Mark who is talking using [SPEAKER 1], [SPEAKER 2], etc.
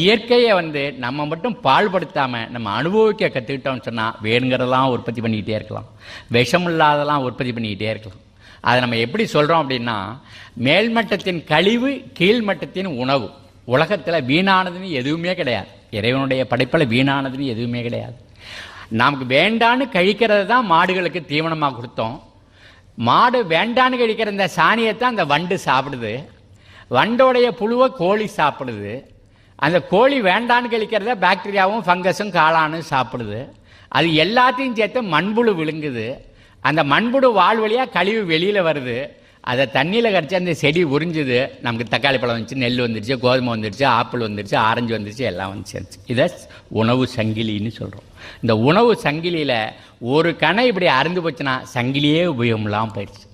[SPEAKER 1] இயற்கையை நம்ம மட்டும் பாழ்படுத்தாமல் நம்ம அனுபவிக்க கற்றுக்கிட்டோம்னு சொன்னால் வேணுங்கிறதெல்லாம் உற்பத்தி பண்ணிக்கிட்டே இருக்கலாம், விஷம் இல்லாதெல்லாம் உற்பத்தி பண்ணிக்கிட்டே இருக்கலாம். அதை நம்ம எப்படி சொல்கிறோம் அப்படின்னா, மேல்மட்டத்தின் கழிவு கீழ்மட்டத்தின் உணவு. உலகத்தில் வீணானதுன்னு எதுவுமே கிடையாது. இறைவனுடைய படைப்பில் வீணானதுன்னு எதுவுமே கிடையாது. நமக்கு வேண்டான்னு கழிக்கிறது தான் மாடுகளுக்கு தீவனமாக கொடுத்தோம். மாடு வேண்டான்னு கழிக்கிற இந்த சாணியைத்தான் அந்த வண்டு சாப்பிடுது. வண்டோடைய புழுவை கோழி சாப்பிடுது. அந்த கோழி வேண்டான்னு கழிக்கிறத பாக்டீரியாவும் ஃபங்கஸும் காளானும் சாப்பிடுது. அது எல்லாத்தையும் சேர்த்து மண்புழு விழுங்குது. அந்த மண்புழு வால் வழியாக கழிவு வெளியில் வருது. அதை தண்ணியில் கரைச்சி அந்த செடி உறிஞ்சுது. நமக்கு தக்காளி பழம் வந்துச்சு, நெல் வந்துடுச்சு, கோதுமை வந்துடுச்சு, ஆப்பிள் வந்துடுச்சு, ஆரஞ்சு வந்துடுச்சு, எல்லாம் வந்துச்சு. இதை உணவு சங்கிலின்னு சொல்கிறோம். இந்த உணவு சங்கிலியில் ஒரு கணை இப்படி அறுந்து போச்சுன்னா சங்கிலியே உபயோகம்லாம் போயிடுச்சு.